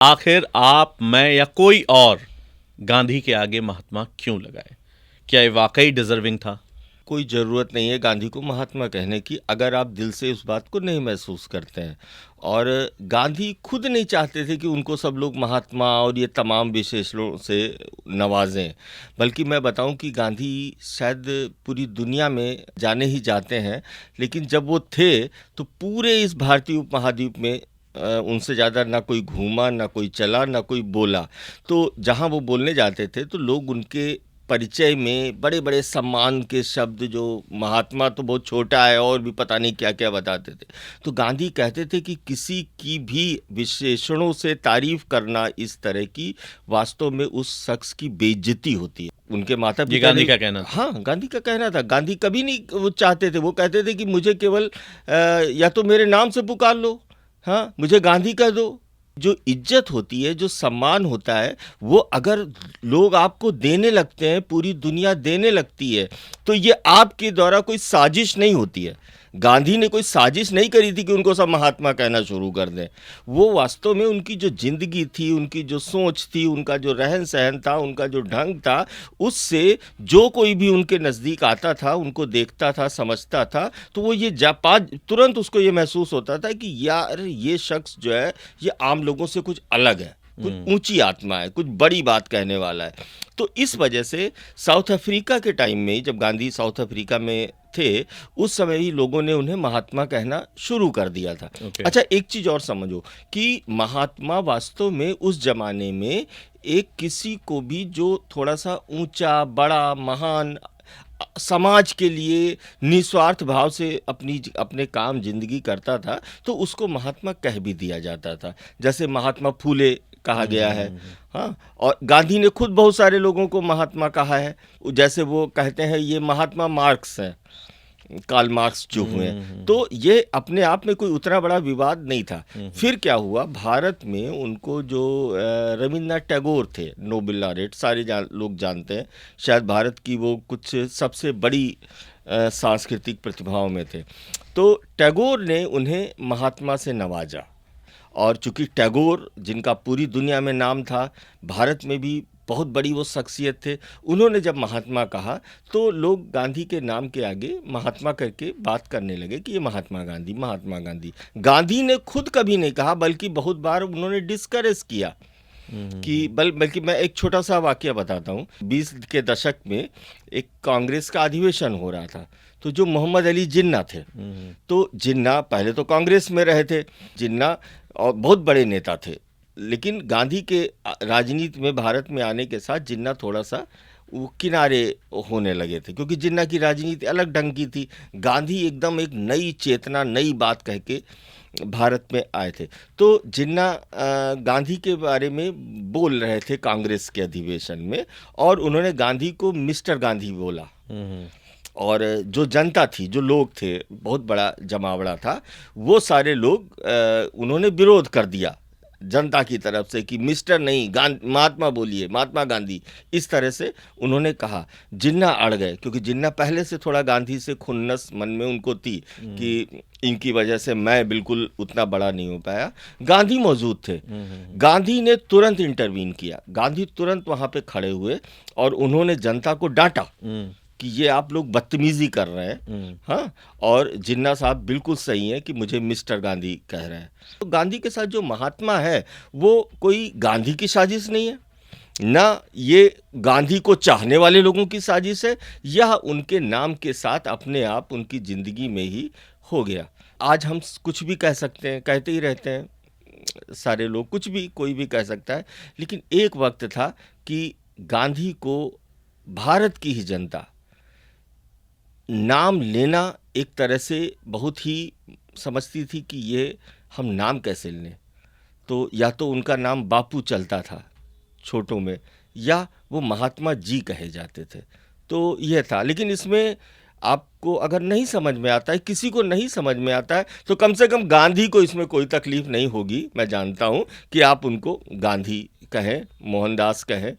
आखिर आप, मैं या कोई और गांधी के आगे महात्मा क्यों लगाए? क्या ये वाकई डिजर्विंग था? कोई ज़रूरत नहीं है गांधी को महात्मा कहने की, अगर आप दिल से उस बात को नहीं महसूस करते हैं। और गांधी खुद नहीं चाहते थे कि उनको सब लोग महात्मा और ये तमाम विशेषणों से नवाजें। बल्कि मैं बताऊं कि गांधी शायद पूरी दुनिया में जाने ही जाते हैं, लेकिन जब वो थे तो पूरे इस भारतीय उपमहाद्वीप में उनसे ज़्यादा ना कोई घूमा, ना कोई चला, ना कोई बोला। तो जहाँ वो बोलने जाते थे तो लोग उनके परिचय में बड़े बड़े सम्मान के शब्द, जो महात्मा तो बहुत छोटा है, और भी पता नहीं क्या क्या बताते थे। तो गांधी कहते थे कि किसी की भी विशेषणों से तारीफ करना इस तरह की, वास्तव में उस शख्स की बेइज्जती होती है। उनके माता ये पिता गांधी ने, का कहना था। हाँ, गांधी का कहना था। गांधी कभी नहीं वो चाहते थे, वो कहते थे कि मुझे केवल या तो मेरे नाम से पुकार लो, हाँ, मुझे गांधी कह दो। जो इज्जत होती है, जो सम्मान होता है, वो अगर लोग आपको देने लगते हैं, पूरी दुनिया देने लगती है, तो ये आपके द्वारा कोई साजिश नहीं होती है। गांधी ने कोई साजिश नहीं करी थी कि उनको सब महात्मा कहना शुरू कर दें। वो वास्तव में उनकी जो जिंदगी थी, उनकी जो सोच थी, उनका जो रहन सहन था, उनका जो ढंग था, उससे जो कोई भी उनके नज़दीक आता था, उनको देखता था, समझता था, तो वो ये जापाज तुरंत उसको ये महसूस होता था कि यार ये शख्स जो है, ये आम लोगों से कुछ अलग है, कुछ ऊंची आत्मा है, कुछ बड़ी बात कहने वाला है। तो इस वजह से साउथ अफ्रीका के टाइम में, जब गांधी साउथ अफ्रीका में थे, उस समय ही लोगों ने उन्हें महात्मा कहना शुरू कर दिया था। ओके। अच्छा, एक चीज और समझो कि महात्मा वास्तव में उस जमाने में एक किसी को भी जो थोड़ा सा ऊंचा, बड़ा, महान, समाज के लिए निस्वार्थ भाव से अपने काम जिंदगी करता था, तो उसको महात्मा कह भी दिया जाता था। जैसे महात्मा फूले कहा गया है, हाँ। और गांधी ने खुद बहुत सारे लोगों को महात्मा कहा है। जैसे वो कहते हैं ये महात्मा मार्क्स हैं, कार्ल मार्क्स जो हुए हैं। तो ये अपने आप में कोई उतना बड़ा विवाद नहीं था। फिर क्या हुआ, भारत में उनको जो रविन्द्रनाथ टैगोर थे, नोबेल लॉरेट, सारे लोग जानते हैं, शायद भारत की वो कुछ सबसे बड़ी सांस्कृतिक प्रतिभाओं में थे। तो टैगोर ने उन्हें महात्मा से नवाजा। और चूंकि टैगोर, जिनका पूरी दुनिया में नाम था, भारत में भी बहुत बड़ी वो शख्सियत थे, उन्होंने जब महात्मा कहा तो लोग गांधी के नाम के आगे महात्मा करके बात करने लगे कि ये महात्मा गांधी, महात्मा गांधी। गांधी ने खुद कभी नहीं कहा, बल्कि बहुत बार उन्होंने डिस्करेज किया कि बल्कि मैं एक छोटा सा वाकया बताता हूँ। 20 के दशक में एक कांग्रेस का अधिवेशन हो रहा था, तो जो मोहम्मद अली जिन्ना थे, तो जिन्ना पहले तो कांग्रेस में रहे थे, जिन्ना और बहुत बड़े नेता थे, लेकिन गांधी के राजनीति में भारत में आने के साथ जिन्ना थोड़ा सा वो किनारे होने लगे थे, क्योंकि जिन्ना की राजनीति अलग ढंग की थी। गांधी एकदम एक नई चेतना, नई बात कह के भारत में आए थे। तो जिन्ना गांधी के बारे में बोल रहे थे कांग्रेस के अधिवेशन में, और उन्होंने गांधी को मिस्टर गांधी बोला। और जो जनता थी, जो लोग थे, बहुत बड़ा जमावड़ा था, वो सारे लोग उन्होंने विरोध कर दिया जनता की तरफ से कि मिस्टर नहीं, महात्मा बोलिए, महात्मा गांधी, इस तरह से उन्होंने कहा। जिन्ना अड़ गए, क्योंकि जिन्ना पहले से थोड़ा गांधी से खुन्नस मन में उनको थी कि इनकी वजह से मैं बिल्कुल उतना बड़ा नहीं हो पाया। गांधी मौजूद थे, गांधी ने तुरंत इंटरवीन किया, गांधी तुरंत वहां पे खड़े हुए और उन्होंने जनता को डांटा कि ये आप लोग बदतमीजी कर रहे हैं, हाँ, और जिन्ना साहब बिल्कुल सही है कि मुझे मिस्टर गांधी कह रहे हैं। तो गांधी के साथ जो महात्मा है, वो कोई गांधी की साजिश नहीं है, ना ये गांधी को चाहने वाले लोगों की साजिश है, यह उनके नाम के साथ अपने आप उनकी जिंदगी में ही हो गया। आज हम कुछ भी कह सकते हैं, कहते ही रहते हैं, सारे लोग कुछ भी, कोई भी कह सकता है, लेकिन एक वक्त था कि गांधी को भारत की ही जनता नाम लेना एक तरह से बहुत ही समझती थी कि ये हम नाम कैसे लें। तो या तो उनका नाम बापू चलता था छोटों में, या वो महात्मा जी कहे जाते थे। तो यह था। लेकिन इसमें आपको अगर नहीं समझ में आता है, किसी को नहीं समझ में आता है, तो कम से कम गांधी को इसमें कोई तकलीफ नहीं होगी। मैं जानता हूँ कि आप उनको गांधी कहें, मोहनदास कहें,